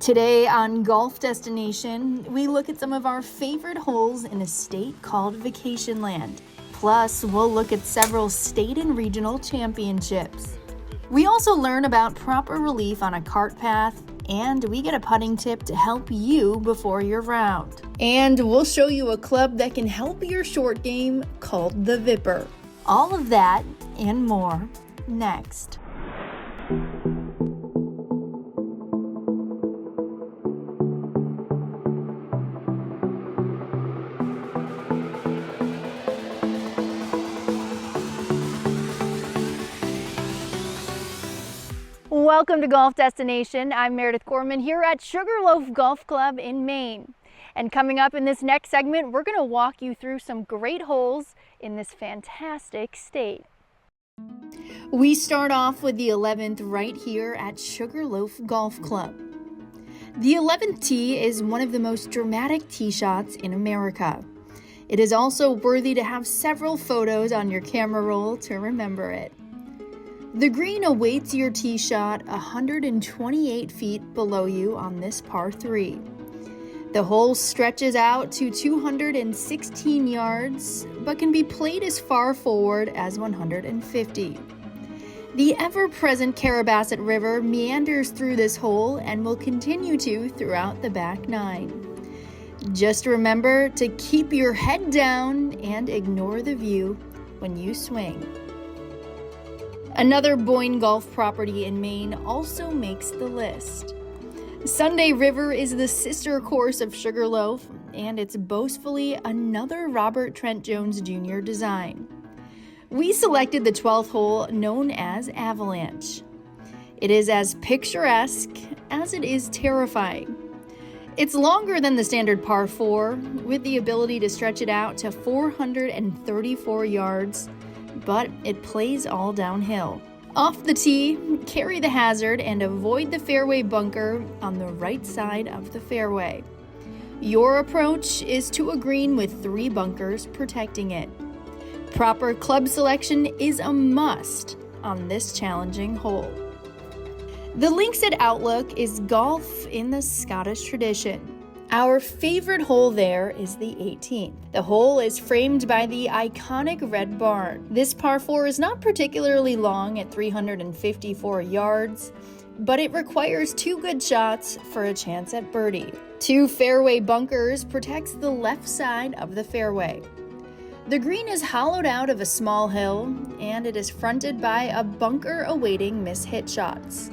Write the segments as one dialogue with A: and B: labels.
A: Today on Golf Destination, we look at some of our favorite holes in a state called Vacation Land. Plus, we'll look at several state and regional championships. We also learn about proper relief on a cart path, and we get a putting tip to help you before your round. And we'll show you a club that can help your short game called the Vipper. All of that and more next. Welcome to Golf Destination. I'm Meredith Gorman here at Sugarloaf Golf Club in Maine. And coming up in this next segment, we're going to walk you through some great holes in this fantastic state. We start off with the 11th right here at Sugarloaf Golf Club. The 11th tee is one of the most dramatic tee shots in America. It is also worthy to have several photos on your camera roll to remember it. The green awaits your tee shot 128 feet below you on this par 3. The hole stretches out to 216 yards, but can be played as far forward as 150. The ever-present Carabasset River meanders through this hole and will continue to throughout the back 9. Just remember to keep your head down and ignore the view when you swing. Another Boyne Golf property in Maine also makes the list. Sunday River is the sister course of Sugarloaf, and it's boastfully another Robert Trent Jones Jr. design. We selected the 12th hole known as Avalanche. It is as picturesque as it is terrifying. It's longer than the standard par 4, with the ability to stretch it out to 434 yards, but it plays all downhill. Off the tee, carry the hazard and avoid the fairway bunker on the right side of the fairway. Your approach is to a green with 3 bunkers protecting it. Proper club selection is a must on this challenging hole. The Linkshead Outlook is golf in the Scottish tradition. Our favorite hole there is the 18th. The hole is framed by the iconic red barn. This par 4 is not particularly long at 354 yards, but it requires 2 good shots for a chance at birdie. 2 fairway bunkers protects the left side of the fairway. The green is hollowed out of a small hill, and it is fronted by a bunker awaiting mishit shots.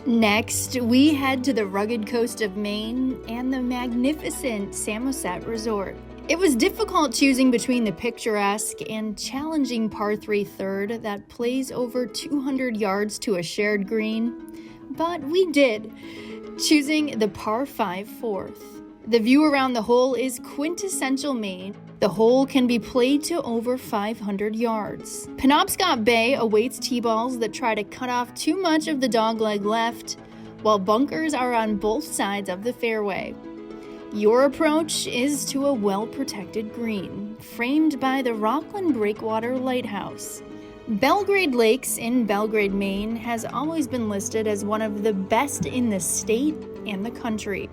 A: Next, we head to the rugged coast of Maine and the magnificent Samoset Resort. It was difficult choosing between the picturesque and challenging par 3 third that plays over 200 yards to a shared green, but we did, choosing the par 5 fourth. The view around the hole is quintessential Maine. The hole can be played to over 500 yards. Penobscot Bay awaits tee balls that try to cut off too much of the dogleg left, while bunkers are on both sides of the fairway. Your approach is to a well-protected green, framed by the Rockland Breakwater Lighthouse. Belgrade Lakes in Belgrade, Maine has always been listed as one of the best in the state and the country.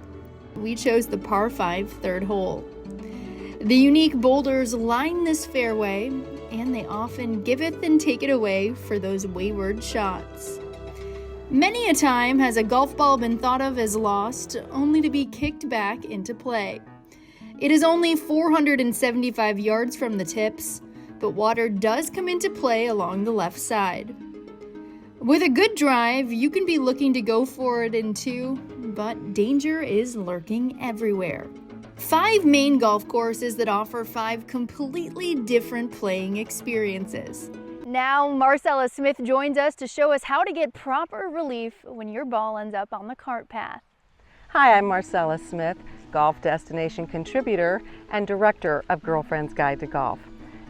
A: We chose the par 5 third hole. The unique boulders line this fairway, and they often giveth and take it away for those wayward shots. Many a time has a golf ball been thought of as lost, only to be kicked back into play. It is only 475 yards from the tips, but water does come into play along the left side. With a good drive, you can be looking to go for it in 2, but danger is lurking everywhere. 5 Maine golf courses that offer 5 completely different playing experiences. Now, Marcella Smith joins us to show us how to get proper relief when your ball ends up on the cart path.
B: Hi, I'm Marcella Smith, Golf Destination contributor and director of Girlfriend's Guide to Golf.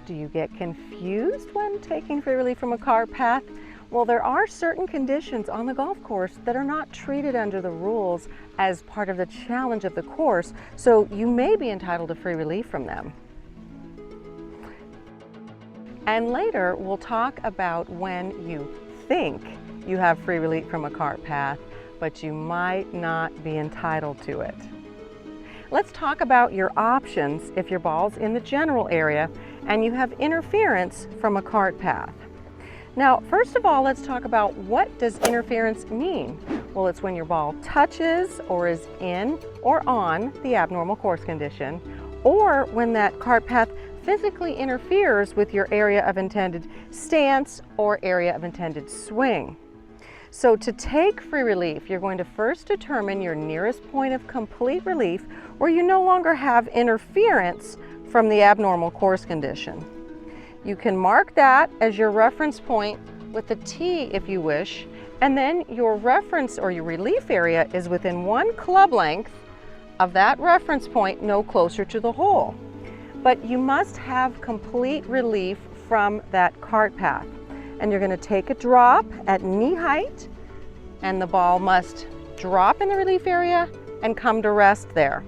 B: Do you get confused when taking free relief from a cart path? Well, there are certain conditions on the golf course that are not treated under the rules as part of the challenge of the course, so you may be entitled to free relief from them. And later, we'll talk about when you think you have free relief from a cart path, but you might not be entitled to it. Let's talk about your options if your ball's in the general area and you have interference from a cart path. Now, first of all, let's talk about what does interference mean? Well, it's when your ball touches or is in or on the abnormal course condition, or when that cart path physically interferes with your area of intended stance or area of intended swing. So to take free relief, you're going to first determine your nearest point of complete relief where you no longer have interference from the abnormal course condition. You can mark that as your reference point with a T if you wish, and then your reference or your relief area is within 1 club length of that reference point, no closer to the hole. But you must have complete relief from that cart path. And you're going to take a drop at knee height, and the ball must drop in the relief area and come to rest there.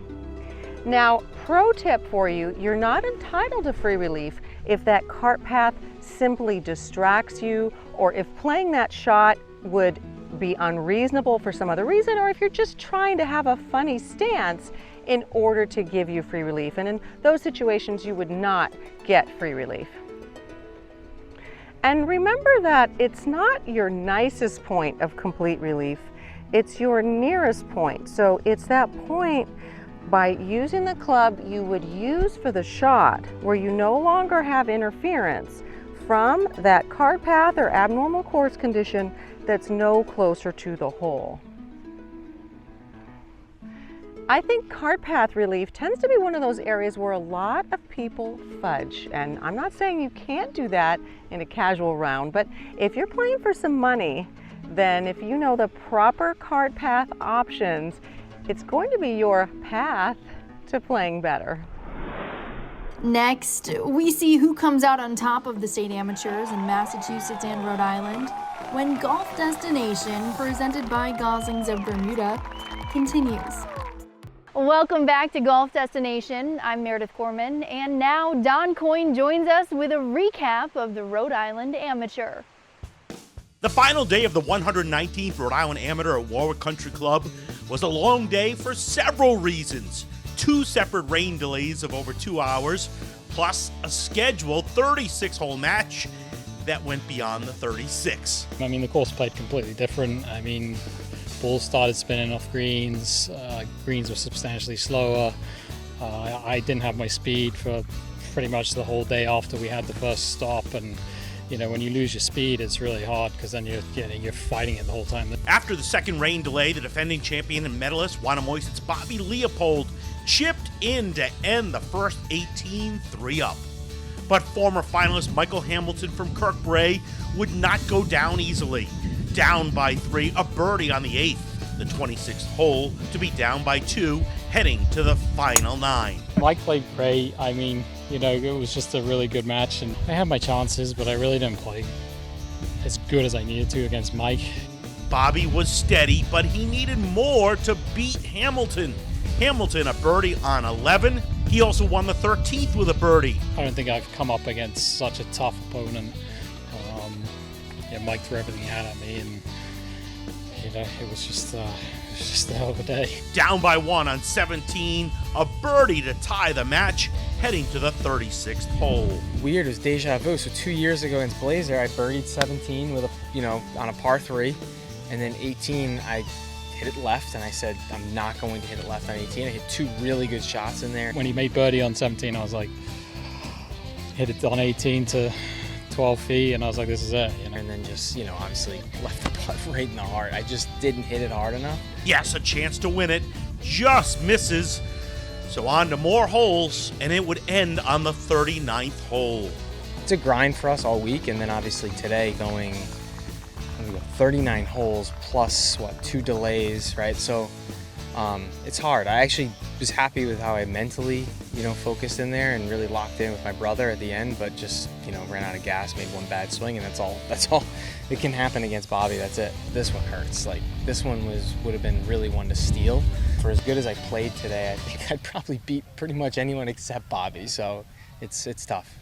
B: Now, pro tip for you, you're not entitled to free relief if that cart path simply distracts you, or if playing that shot would be unreasonable for some other reason, or if you're just trying to have a funny stance in order to give you free relief. And in those situations, you would not get free relief. And remember that it's not your nicest point of complete relief, it's your nearest point. So it's that point by using the club you would use for the shot where you no longer have interference from that cart path or abnormal course condition that's no closer to the hole. I think cart path relief tends to be one of those areas where a lot of people fudge. And I'm not saying you can't do that in a casual round, but if you're playing for some money, then if you know the proper cart path options, it's going to be your path to playing better.
A: Next, we see who comes out on top of the state amateurs in Massachusetts and Rhode Island when Golf Destination, presented by Goslings of Bermuda, continues. Welcome back to Golf Destination. I'm Meredith Corman, and now Don Coyne joins us with a recap of the Rhode Island Amateur.
C: The final day of the 119th Rhode Island Amateur at Warwick Country Club was a long day for several reasons. 2 separate rain delays of over 2 hours, plus a scheduled 36-hole match that went beyond the 36.
D: I mean, the course played completely different. I mean, balls started spinning off greens. Greens were substantially slower. I didn't have my speed for pretty much the whole day after we had the first stop. And you know, when you lose your speed, it's really hard because then you're fighting it the whole time.
C: After the second rain delay, the defending champion and medalist, Wanamoisit's Bobby Leopold, chipped in to end the first 18 3-up. But former finalist Michael Hamilton from Kirkbrae would not go down easily. Down by 3, a birdie on the 8th, the 26th hole, to be down by 2, heading to the final 9.
D: Mike played great. I mean, you know, it was just a really good match, and I had my chances, but I really didn't play as good as I needed to against Mike.
C: Bobby was steady, but he needed more to beat Hamilton. Hamilton a birdie on 11. He also won the 13th with a birdie.
D: I don't think I've come up against such a tough opponent. Mike threw everything he had at me, and you know, it was just a hell of a day.
C: Down by 1 on 17, a birdie to tie the match, heading to the 36th hole.
E: Weird, it was deja vu. So 2 years ago against Blazer, I birdied 17 with on a par 3, and then 18 I hit it left, and I said I'm not going to hit it left on 18. I hit 2 really good shots in there.
D: When he made birdie on 17, I was like, hit it on 18 to 12 feet, and I was like, this is it, you know.
E: And then just, obviously left the putt right in the heart. I just didn't hit it hard enough.
C: Yes, a chance to win it, just misses. So on to more holes, and it would end on the 39th hole.
E: It's a grind for us all week, and then obviously today going 39 holes plus 2 delays, right? So it's hard. I actually was happy with how I mentally, focused in there and really locked in with my brother at the end, but just, ran out of gas, made 1 bad swing, and that's all it can happen against Bobby. That's it. This one hurts. Like, this one would have been really one to steal. For as good as I played today, I think I'd probably beat pretty much anyone except Bobby, so it's tough.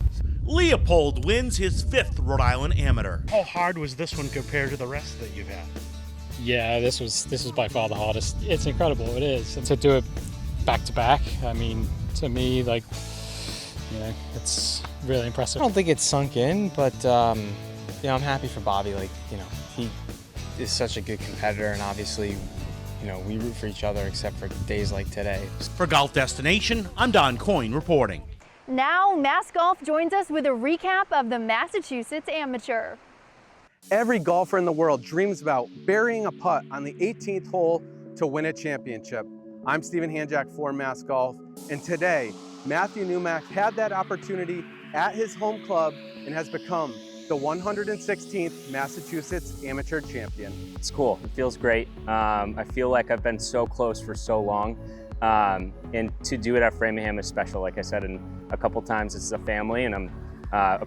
C: Leopold wins his 5th Rhode Island Amateur.
F: How hard was this one compared to the rest that you've had?
D: Yeah, this was by far the hardest. It's incredible, it is. And to do it back to back, I mean, to me, like, you know, it's really impressive.
E: I don't think it's sunk in, but you know, I'm happy for Bobby. Like, you know, he is such a good competitor, and obviously, you know, we root for each other except for days like today.
C: For Golf Destination, I'm Don Coyne reporting.
A: Now, Mass Golf joins us with a recap of the Massachusetts Amateur.
F: Every golfer in the world dreams about burying a putt on the 18th hole to win a championship. I'm Stephen Hanjack for Mass Golf, and today, Matthew Numack had that opportunity at his home club and has become the 116th Massachusetts Amateur Champion.
G: It's cool, it feels great. I feel like I've been so close for so long, and to do it at Framingham is special. Like I said, and a couple times it's a family, and I'm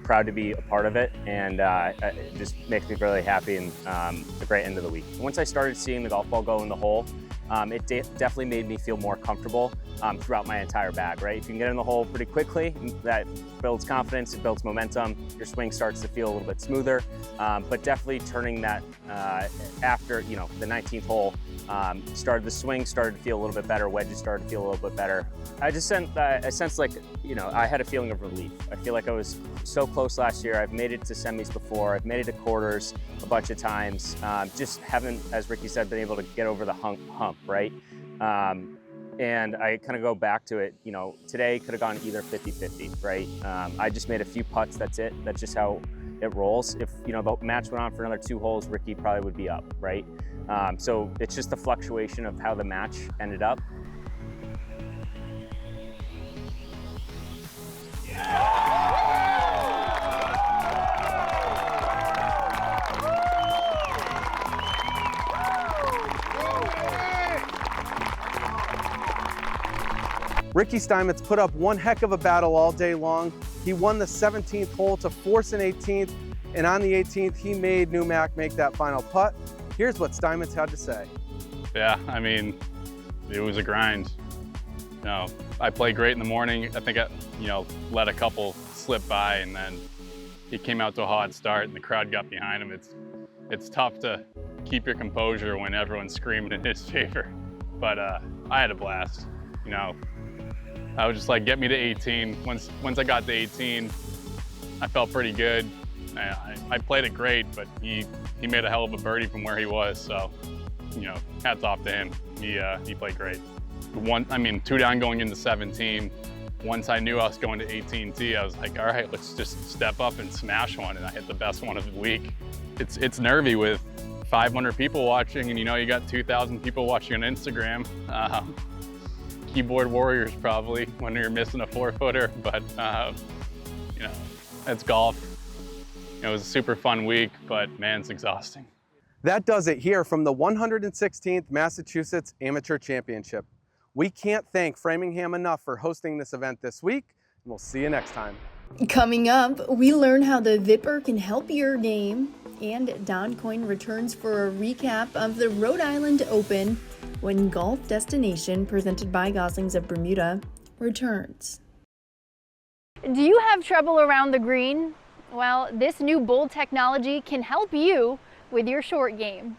G: proud to be a part of it, and it just makes me really happy, and a great end of the week. Once I started seeing the golf ball go in the hole, it definitely made me feel more comfortable throughout my entire bag, right? If you can get in the hole pretty quickly, that builds confidence, it builds momentum, your swing starts to feel a little bit smoother, but definitely turning that after, you know, the 19th hole, the swing started to feel a little bit better, wedges started to feel a little bit better. I sensed like, you know, I had a feeling of relief. I feel like I was so close last year. I've made it to semis before, I've made it to quarters a bunch of times. Just haven't, as Ricky said, been able to get over the hump, right? And I kind of go back to it, you know, today could have gone either 50-50, right? I just made a few putts, that's it. That's just how it rolls. If, you know, the match went on for another 2 holes, Ricky probably would be up, right? So it's just the fluctuation of how the match ended up.
F: Ricky Steinmetz put up one heck of a battle all day long. He won the 17th hole to force an 18th, and on the 18th, he made Numack make that final putt. Here's what Steinmetz had to say.
H: Yeah, I mean, it was a grind. You know, I played great in the morning. I think I, you know, let a couple slip by, and then he came out to a hot start, and the crowd got behind him. It's tough to keep your composure when everyone's screaming in his favor. But I had a blast. You know, I was just like, get me to 18. Once I got to 18, I felt pretty good. I played it great, but he made a hell of a birdie from where he was. So, you know, hats off to him. He played great. 2 down going into 17. Once I knew I was going to 18T, I was like, all right, let's just step up and smash one. And I hit the best one of the week. It's nervy with 500 people watching, and you know, you got 2,000 people watching on Instagram. Keyboard warriors probably when you're missing a 4-footer, but you know, it's golf. It was a super fun week, but man, it's exhausting.
F: That does it here from the 116th Massachusetts Amateur Championship. We can't thank Framingham enough for hosting this event this week, and we'll see you next time.
A: Coming up, we learn how the Vipper can help your game, and Don Coyne returns for a recap of the Rhode Island Open when Golf Destination, presented by Goslings of Bermuda, returns. Do you have trouble around the green? Well, this new bold technology can help you with your short game.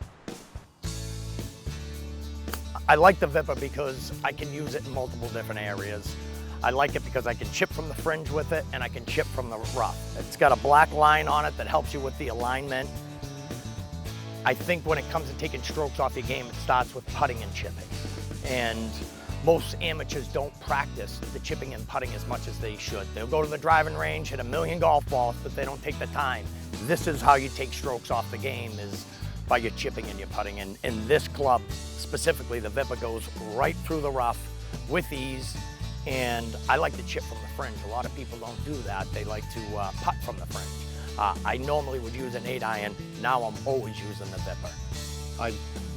I: I like the Vipper because I can use it in multiple different areas. I like it because I can chip from the fringe with it, and I can chip from the rough. It's got a black line on it that helps you with the alignment. I think when it comes to taking strokes off your game, it starts with putting and chipping. And most amateurs don't practice the chipping and putting as much as they should. They'll go to the driving range, hit a million golf balls, but they don't take the time. This is how you take strokes off the game, is by your chipping and your putting. And in this club, specifically, the Vipper goes right through the rough with ease. And I like to chip from the fringe. A lot of people don't do that. They like to putt from the fringe. I normally would use an 8-iron. Now I'm always using the Vipper.
J: I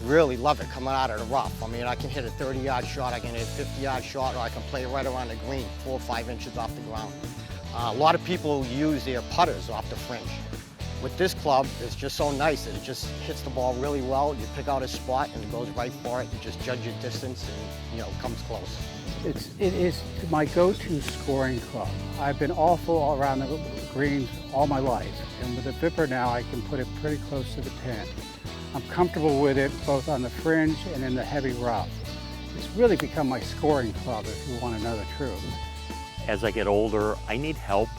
J: really love it coming out of the rough. I mean, I can hit a 30-yard shot, I can hit a 50-yard shot, or I can play right around the green, 4 or 5 inches off the ground. A lot of people use their putters off the fringe. With this club, it's just so nice that it just hits the ball really well. You pick out a spot and it goes right for it. You just judge your distance and, you know, comes close.
K: It is my go-to scoring club. I've been awful all around the greens all my life, and with the Vipper now I can put it pretty close to the pin. I'm comfortable with it both on the fringe and in the heavy rough. It's really become my scoring club, if you want to know the truth.
L: As I get older, I need help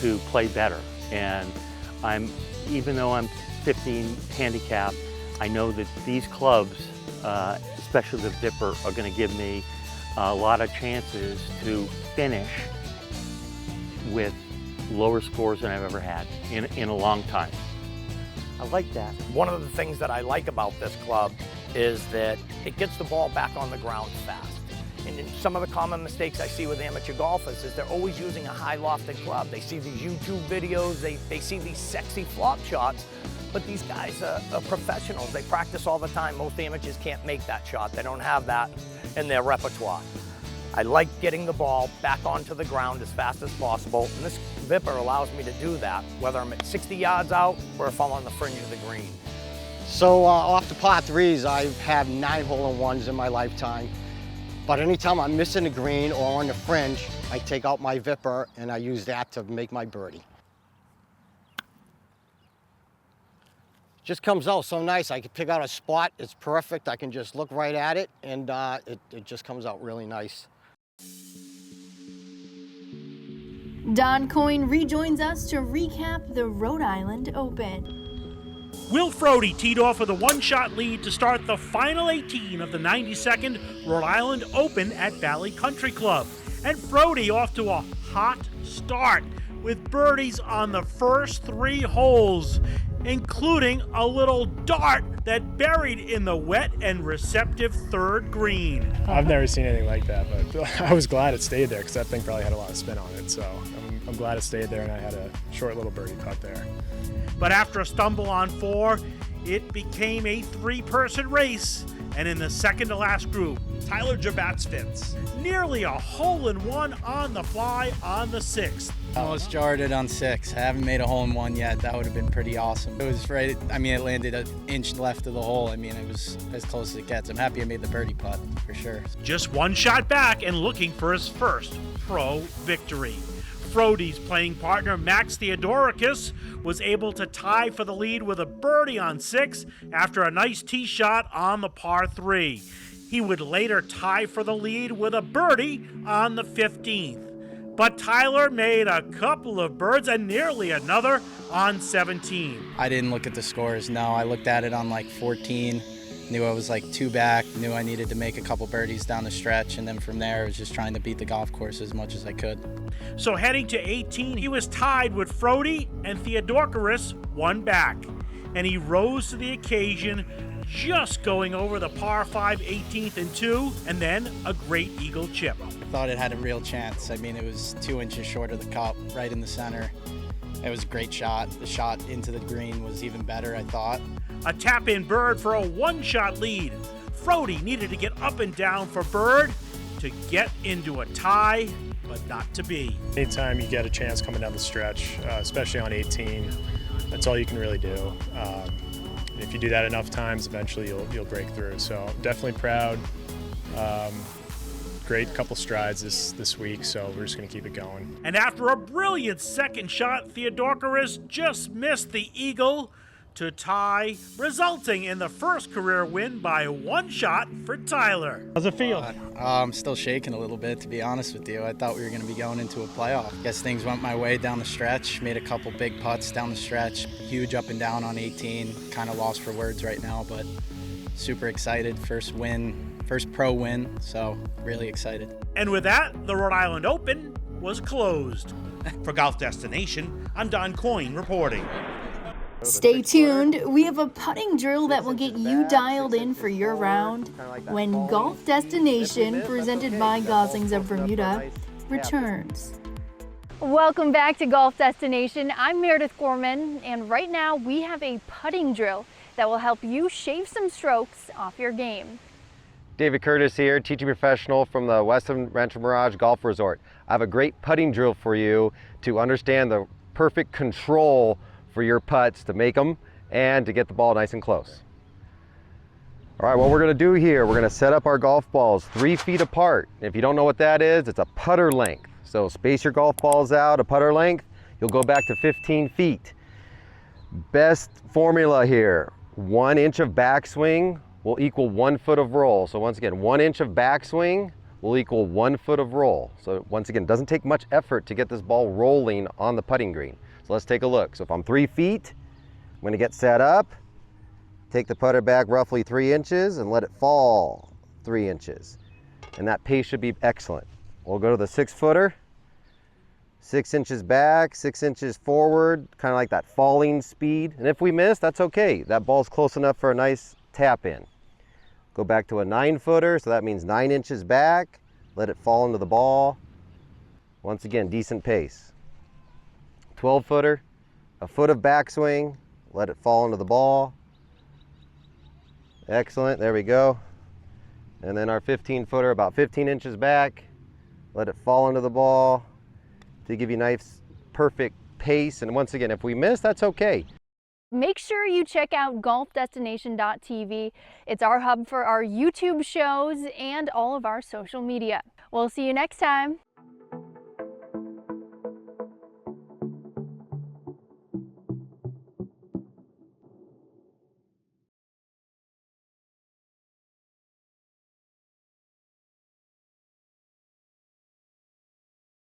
L: to play better. And even though I'm 15 handicap, I know that these clubs, especially the Vipper, are going to give me a lot of chances to finish with lower scores than I've ever had in a long time. I like that.
I: One of the things that I like about this club is that it gets the ball back on the ground fast. And some of the common mistakes I see with amateur golfers is they're always using a high lofted club. They see these YouTube videos, they see these sexy flop shots, but these guys are professionals. They practice all the time. Most amateurs can't make that shot. They don't have that in their repertoire. I like getting the ball back onto the ground as fast as possible, and this Vipper allows me to do that, whether I'm at 60 yards out or if I'm on the fringe of the green.
J: So off the par threes, I've had 9 hole-in-ones in my lifetime. But anytime I'm missing the green or on the fringe, I take out my Vipper and I use that to make my birdie. Just comes out so nice. I can pick out a spot, it's perfect. I can just look right at it, and it just comes out really nice.
A: Don Coyne rejoins us to recap the Rhode Island Open.
C: Will Frody teed off with a one-shot lead to start the final 18 of the 92nd Rhode Island Open at Valley Country Club. And Frody off to a hot start with birdies on the first 3 holes, including a little dart that buried in the wet and receptive 3rd green.
M: I've never seen anything like that, but I was glad it stayed there because that thing probably had a lot of spin on it. So I'm glad it stayed there, and I had a short little birdie putt there.
C: But after a stumble on 4, it became a 3-person race. And in the second to last group, Tyler Jabatsvitz, nearly a hole-in-one on the fly on the 6th.
N: Almost jarred it on 6. I haven't made a hole-in-one yet. That would have been pretty awesome. It was right, it landed an inch left of the hole. It was as close as it gets. I'm happy I made the birdie putt, for sure.
C: Just one shot back and looking for his first pro victory. Frody's playing partner Max Theodorakis was able to tie for the lead with a birdie on 6 after a nice tee shot on the par 3. He would later tie for the lead with a birdie on the 15th. But Tyler made a couple of birds and nearly another on 17.
N: I didn't look at the scores, no. I looked at it on like 14. Knew I was like 2 back, knew I needed to make a couple birdies down the stretch, and then from there I was just trying to beat the golf course as much as I could.
C: So heading to 18, he was tied with Frody and Theodorakis 1 back, and he rose to the occasion, just going over the par 5 18th and 2, and then a great eagle chip.
N: I thought it had a real chance. It was 2 inches short of the cup, right in the center. It was a great shot. The shot into the green was even better, I thought.
C: A tap-in bird for a one-shot lead. Frody needed to get up and down for bird to get into a tie, but not to be.
M: Anytime you get a chance coming down the stretch, especially on 18, that's all you can really do. If you do that enough times, eventually you'll break through. So definitely proud. Great couple strides this week, so we're just going to keep it going.
C: And after a brilliant second shot, Theodorakis just missed the eagle to tie, resulting in the first career win by 1 shot for Tyler.
M: How's it feel?
N: I'm still shaking a little bit, to be honest with you. I thought we were going to be going into a playoff. Guess things went my way down the stretch, made a couple big putts down the stretch, huge up and down on 18, kind of lost for words right now, but super excited. First pro win, so really excited.
C: And with that, the Rhode Island Open was closed. For Golf Destination, I'm Don Coyne reporting.
A: Stay tuned. We have a putting drill that will get you dialed in for your round when Golf Destination, presented by Goslings of Bermuda, returns. Welcome back to Golf Destination. I'm Meredith Gorman, and right now we have a putting drill that will help you shave some strokes off your game.
O: David Curtis here, teaching professional from the Weston Rancho Mirage Golf Resort. I have a great putting drill for you to understand the perfect control for your putts, to make them and to get the ball nice and close. All right, what we're gonna do here, we're gonna set up our golf balls 3 feet apart. If you don't know what that is, it's a putter length. So space your golf balls out a putter length, you'll go back to 15 feet. Best formula here, 1 inch of backswing will equal 1 foot of roll. So once again, 1 inch of backswing will equal 1 foot of roll. So once again, it doesn't take much effort to get this ball rolling on the putting green. So let's take a look. So if I'm 3 feet, I'm going to get set up, take the putter back roughly 3 inches and let it fall 3 inches. And that pace should be excellent. We'll go to the 6 footer, 6 inches back, 6 inches forward, kind of like that falling speed. And if we miss, that's okay. That ball's close enough for a nice tap in. Go back to a 9 footer, so that means 9 inches back, let it fall into the ball. Once again, decent pace. 12 footer, a foot of backswing, let it fall into the ball. Excellent, there we go. And then our 15 footer, about 15 inches back, let it fall into the ball to give you nice, perfect pace. And once again, if we miss, that's okay.
A: Make sure you check out golfdestination.tv. It's our hub for our YouTube shows and all of our social media. We'll see you next time.